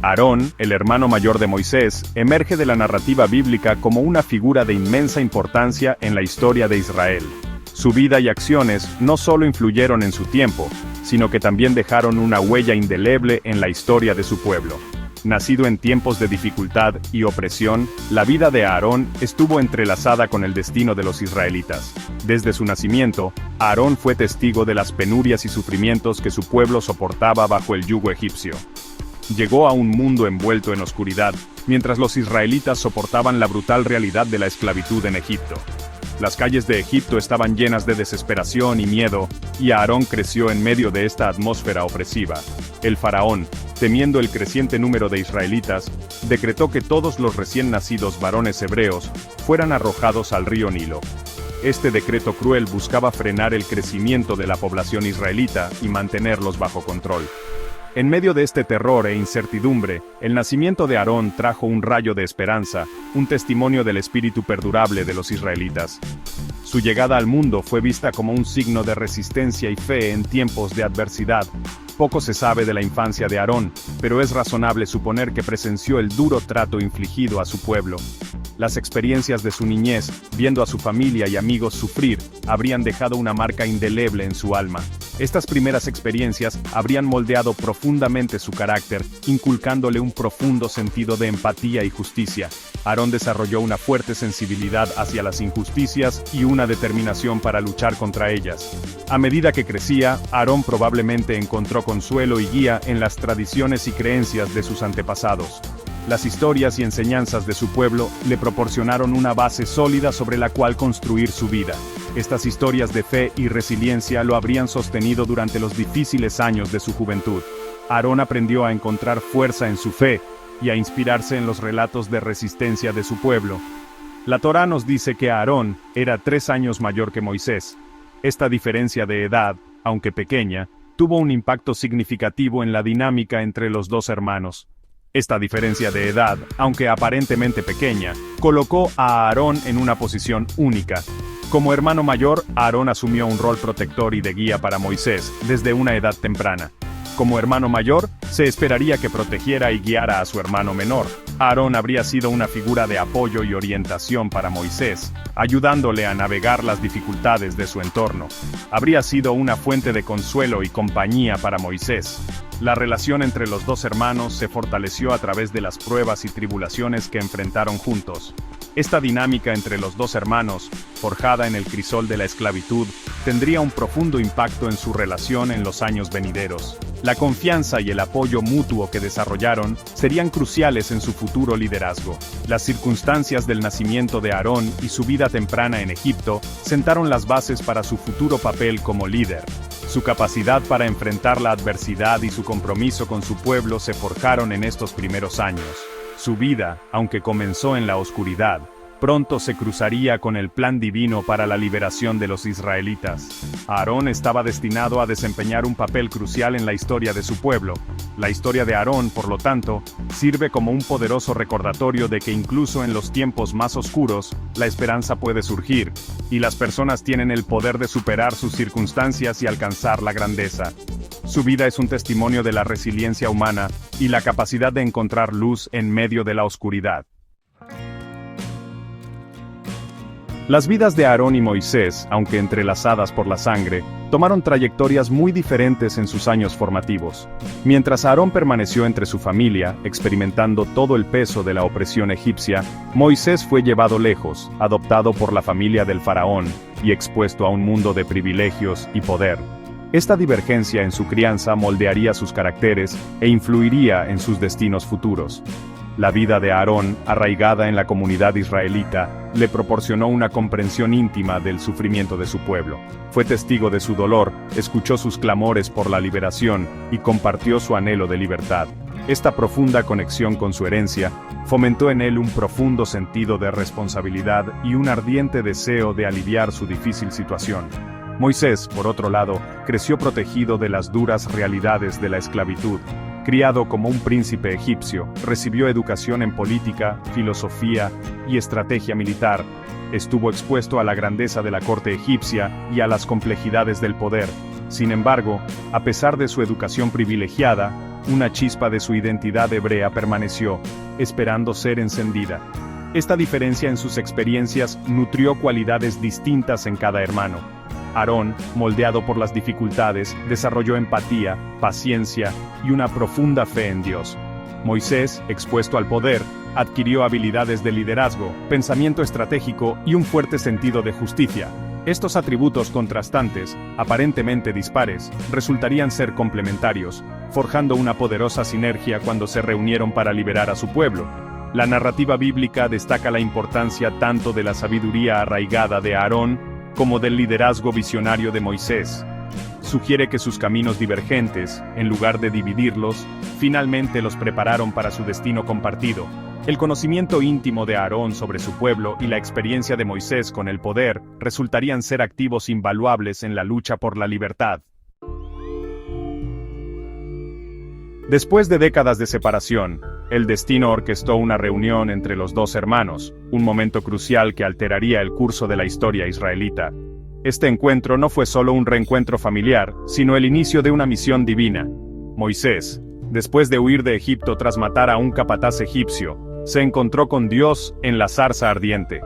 Aarón, el hermano mayor de Moisés, emerge de la narrativa bíblica como una figura de inmensa importancia en la historia de Israel. Su vida y acciones no solo influyeron en su tiempo, sino que también dejaron una huella indeleble en la historia de su pueblo. Nacido en tiempos de dificultad y opresión, la vida de Aarón estuvo entrelazada con el destino de los israelitas. Desde su nacimiento, Aarón fue testigo de las penurias y sufrimientos que su pueblo soportaba bajo el yugo egipcio. Llegó a un mundo envuelto en oscuridad, mientras los israelitas soportaban la brutal realidad de la esclavitud en Egipto. Las calles de Egipto estaban llenas de desesperación y miedo, y Aarón creció en medio de esta atmósfera opresiva. El faraón, temiendo el creciente número de israelitas, decretó que todos los recién nacidos varones hebreos fueran arrojados al río Nilo. Este decreto cruel buscaba frenar el crecimiento de la población israelita y mantenerlos bajo control. En medio de este terror e incertidumbre, el nacimiento de Aarón trajo un rayo de esperanza, un testimonio del espíritu perdurable de los israelitas. Su llegada al mundo fue vista como un signo de resistencia y fe en tiempos de adversidad. Poco se sabe de la infancia de Aarón, pero es razonable suponer que presenció el duro trato infligido a su pueblo. Las experiencias de su niñez, viendo a su familia y amigos sufrir, habrían dejado una marca indeleble en su alma. Estas primeras experiencias habrían moldeado profundamente su carácter, inculcándole un profundo sentido de empatía y justicia. Aarón desarrolló una fuerte sensibilidad hacia las injusticias y una determinación para luchar contra ellas. A medida que crecía, Aarón probablemente encontró consuelo y guía en las tradiciones y creencias de sus antepasados. Las historias y enseñanzas de su pueblo le proporcionaron una base sólida sobre la cual construir su vida. Estas historias de fe y resiliencia lo habrían sostenido durante los difíciles años de su juventud. Aarón aprendió a encontrar fuerza en su fe y a inspirarse en los relatos de resistencia de su pueblo. La Torá nos dice que Aarón era 3 años mayor que Moisés. Esta diferencia de edad, aunque pequeña, tuvo un impacto significativo en la dinámica entre los dos hermanos. Esta diferencia de edad, aunque aparentemente pequeña, colocó a Aarón en una posición única. Como hermano mayor, Aarón asumió un rol protector y de guía para Moisés desde una edad temprana. Como hermano mayor, se esperaría que protegiera y guiara a su hermano menor. Aarón habría sido una figura de apoyo y orientación para Moisés, ayudándole a navegar las dificultades de su entorno. Habría sido una fuente de consuelo y compañía para Moisés. La relación entre los dos hermanos se fortaleció a través de las pruebas y tribulaciones que enfrentaron juntos. Esta dinámica entre los dos hermanos, forjada en el crisol de la esclavitud, tendría un profundo impacto en su relación en los años venideros. La confianza y el apoyo mutuo que desarrollaron serían cruciales en su futuro liderazgo. Las circunstancias del nacimiento de Aarón y su vida temprana en Egipto sentaron las bases para su futuro papel como líder. Su capacidad para enfrentar la adversidad y su compromiso con su pueblo se forjaron en estos primeros años. Su vida, aunque comenzó en la oscuridad, pronto se cruzaría con el plan divino para la liberación de los israelitas. Aarón estaba destinado a desempeñar un papel crucial en la historia de su pueblo. La historia de Aarón, por lo tanto, sirve como un poderoso recordatorio de que incluso en los tiempos más oscuros, la esperanza puede surgir, y las personas tienen el poder de superar sus circunstancias y alcanzar la grandeza. Su vida es un testimonio de la resiliencia humana y la capacidad de encontrar luz en medio de la oscuridad. Las vidas de Aarón y Moisés, aunque entrelazadas por la sangre, tomaron trayectorias muy diferentes en sus años formativos. Mientras Aarón permaneció entre su familia, experimentando todo el peso de la opresión egipcia, Moisés fue llevado lejos, adoptado por la familia del faraón, y expuesto a un mundo de privilegios y poder. Esta divergencia en su crianza moldearía sus caracteres e influiría en sus destinos futuros. La vida de Aarón, arraigada en la comunidad israelita, le proporcionó una comprensión íntima del sufrimiento de su pueblo. Fue testigo de su dolor, escuchó sus clamores por la liberación y compartió su anhelo de libertad. Esta profunda conexión con su herencia fomentó en él un profundo sentido de responsabilidad y un ardiente deseo de aliviar su difícil situación. Moisés, por otro lado, creció protegido de las duras realidades de la esclavitud. Criado como un príncipe egipcio, recibió educación en política, filosofía y estrategia militar. Estuvo expuesto a la grandeza de la corte egipcia y a las complejidades del poder. Sin embargo, a pesar de su educación privilegiada, una chispa de su identidad hebrea permaneció, esperando ser encendida. Esta diferencia en sus experiencias nutrió cualidades distintas en cada hermano. Aarón, moldeado por las dificultades, desarrolló empatía, paciencia y una profunda fe en Dios. Moisés, expuesto al poder, adquirió habilidades de liderazgo, pensamiento estratégico y un fuerte sentido de justicia. Estos atributos contrastantes, aparentemente dispares, resultarían ser complementarios, forjando una poderosa sinergia cuando se reunieron para liberar a su pueblo. La narrativa bíblica destaca la importancia tanto de la sabiduría arraigada de Aarón, como del liderazgo visionario de Moisés. Sugiere que sus caminos divergentes, en lugar de dividirlos, finalmente los prepararon para su destino compartido. El conocimiento íntimo de Aarón sobre su pueblo y la experiencia de Moisés con el poder resultarían ser activos invaluables en la lucha por la libertad. Después de décadas de separación, el destino orquestó una reunión entre los dos hermanos, un momento crucial que alteraría el curso de la historia israelita. Este encuentro no fue solo un reencuentro familiar, sino el inicio de una misión divina. Moisés, después de huir de Egipto tras matar a un capataz egipcio, se encontró con Dios en la zarza ardiente.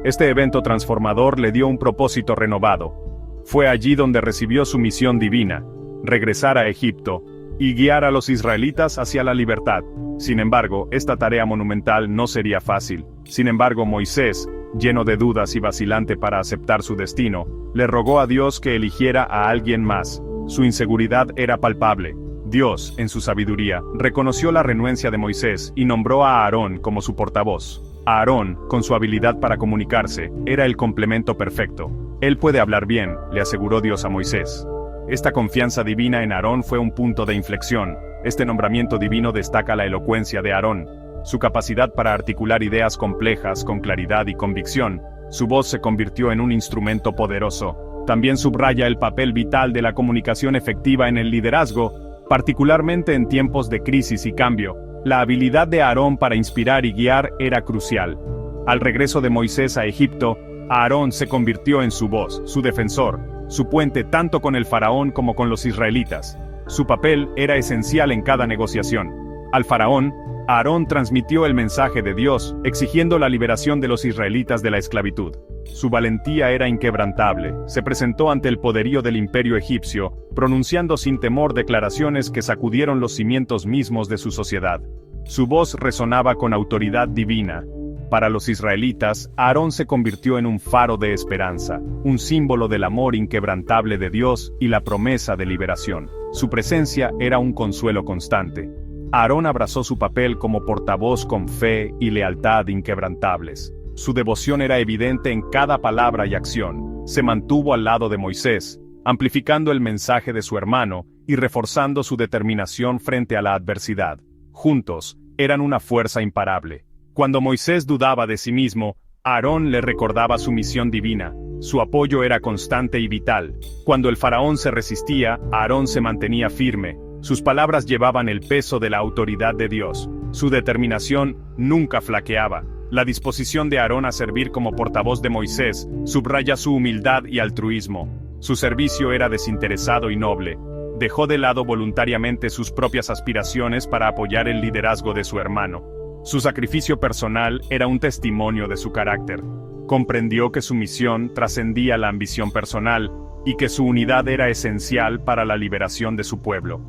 Este evento transformador le dio un propósito renovado. Fue allí donde recibió su misión divina, regresar a Egipto y guiar a los israelitas hacia la libertad. Sin embargo, esta tarea monumental no sería fácil. Sin embargo, Moisés, lleno de dudas y vacilante para aceptar su destino, le rogó a Dios que eligiera a alguien más. Su inseguridad era palpable. Dios, en su sabiduría, reconoció la renuencia de Moisés y nombró a Aarón como su portavoz. Aarón, con su habilidad para comunicarse, era el complemento perfecto. Él puede hablar bien, le aseguró Dios a Moisés. Esta confianza divina en Aarón fue un punto de inflexión. Este nombramiento divino destaca la elocuencia de Aarón, su capacidad para articular ideas complejas con claridad y convicción. Su voz se convirtió en un instrumento poderoso. También subraya el papel vital de la comunicación efectiva en el liderazgo, particularmente en tiempos de crisis y cambio. La habilidad de Aarón para inspirar y guiar era crucial. Al regreso de Moisés a Egipto, Aarón se convirtió en su voz, su defensor, su puente tanto con el faraón como con los israelitas. Su papel era esencial en cada negociación. Al faraón, Aarón transmitió el mensaje de Dios, exigiendo la liberación de los israelitas de la esclavitud. Su valentía era inquebrantable. Se presentó ante el poderío del imperio egipcio, pronunciando sin temor declaraciones que sacudieron los cimientos mismos de su sociedad. Su voz resonaba con autoridad divina. Para los israelitas, Aarón se convirtió en un faro de esperanza, un símbolo del amor inquebrantable de Dios y la promesa de liberación. Su presencia era un consuelo constante. Aarón abrazó su papel como portavoz con fe y lealtad inquebrantables. Su devoción era evidente en cada palabra y acción. Se mantuvo al lado de Moisés, amplificando el mensaje de su hermano y reforzando su determinación frente a la adversidad. Juntos, eran una fuerza imparable. Cuando Moisés dudaba de sí mismo, Aarón le recordaba su misión divina. Su apoyo era constante y vital. Cuando el faraón se resistía, Aarón se mantenía firme. Sus palabras llevaban el peso de la autoridad de Dios. Su determinación nunca flaqueaba. La disposición de Aarón a servir como portavoz de Moisés subraya su humildad y altruismo. Su servicio era desinteresado y noble. Dejó de lado voluntariamente sus propias aspiraciones para apoyar el liderazgo de su hermano. Su sacrificio personal era un testimonio de su carácter. Comprendió que su misión trascendía la ambición personal y que su unidad era esencial para la liberación de su pueblo.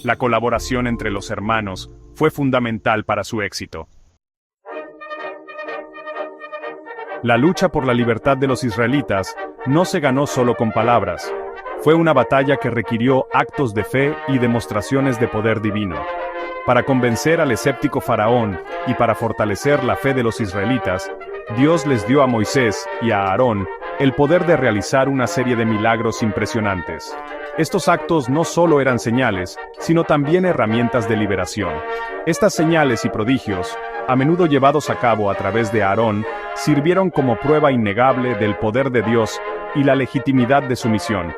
La colaboración entre los hermanos fue fundamental para su éxito. La lucha por la libertad de los israelitas no se ganó solo con palabras. Fue una batalla que requirió actos de fe y demostraciones de poder divino. Para convencer al escéptico faraón y para fortalecer la fe de los israelitas, Dios les dio a Moisés y a Aarón el poder de realizar una serie de milagros impresionantes. Estos actos no solo eran señales, sino también herramientas de liberación. Estas señales y prodigios, a menudo llevados a cabo a través de Aarón, sirvieron como prueba innegable del poder de Dios y la legitimidad de su misión.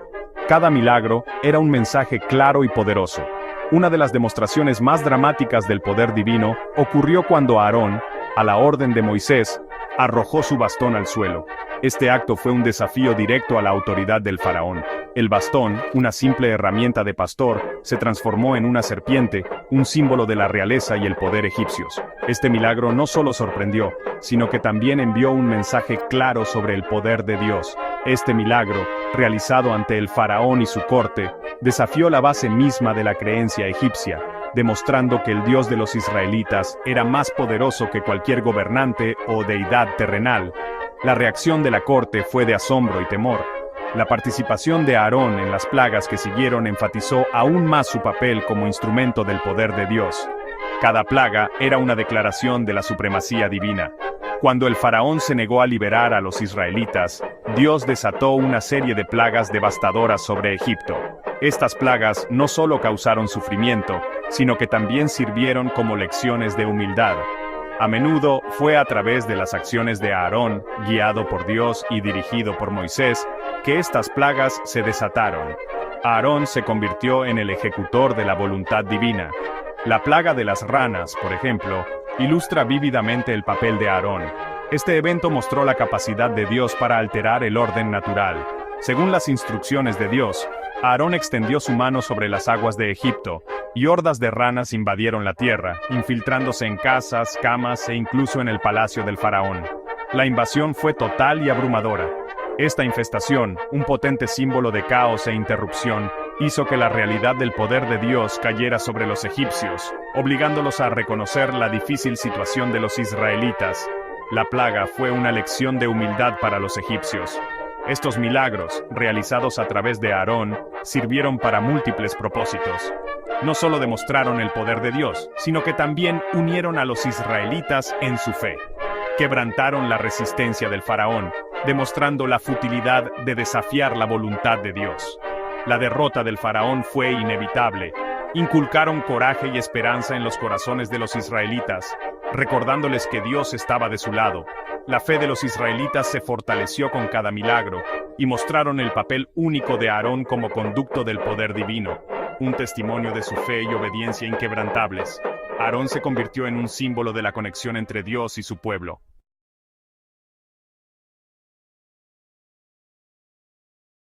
Cada milagro era un mensaje claro y poderoso. Una de las demostraciones más dramáticas del poder divino ocurrió cuando Aarón, a la orden de Moisés, arrojó su bastón al suelo. Este acto fue un desafío directo a la autoridad del faraón. El bastón, una simple herramienta de pastor, se transformó en una serpiente, un símbolo de la realeza y el poder egipcios. Este milagro no solo sorprendió, sino que también envió un mensaje claro sobre el poder de Dios. Este milagro, realizado ante el faraón y su corte, desafió la base misma de la creencia egipcia, demostrando que el Dios de los israelitas era más poderoso que cualquier gobernante o deidad terrenal. La reacción de la corte fue de asombro y temor. La participación de Aarón en las plagas que siguieron enfatizó aún más su papel como instrumento del poder de Dios. Cada plaga era una declaración de la supremacía divina. Cuando el faraón se negó a liberar a los israelitas, Dios desató una serie de plagas devastadoras sobre Egipto. Estas plagas no solo causaron sufrimiento, sino que también sirvieron como lecciones de humildad. A menudo fue a través de las acciones de Aarón, guiado por Dios y dirigido por Moisés, que estas plagas se desataron. Aarón se convirtió en el ejecutor de la voluntad divina. La plaga de las ranas, por ejemplo, ilustra vívidamente el papel de Aarón. Este evento mostró la capacidad de Dios para alterar el orden natural. Según las instrucciones de Dios, Aarón extendió su mano sobre las aguas de Egipto, y hordas de ranas invadieron la tierra, infiltrándose en casas, camas e incluso en el palacio del faraón. La invasión fue total y abrumadora. Esta infestación, un potente símbolo de caos e interrupción, hizo que la realidad del poder de Dios cayera sobre los egipcios, obligándolos a reconocer la difícil situación de los israelitas. La plaga fue una lección de humildad para los egipcios. Estos milagros, realizados a través de Aarón, sirvieron para múltiples propósitos. No solo demostraron el poder de Dios, sino que también unieron a los israelitas en su fe. Quebrantaron la resistencia del faraón, demostrando la futilidad de desafiar la voluntad de Dios. La derrota del faraón fue inevitable. Inculcaron coraje y esperanza en los corazones de los israelitas, recordándoles que Dios estaba de su lado. La fe de los israelitas se fortaleció con cada milagro, y mostraron el papel único de Aarón como conducto del poder divino, un testimonio de su fe y obediencia inquebrantables. Aarón se convirtió en un símbolo de la conexión entre Dios y su pueblo.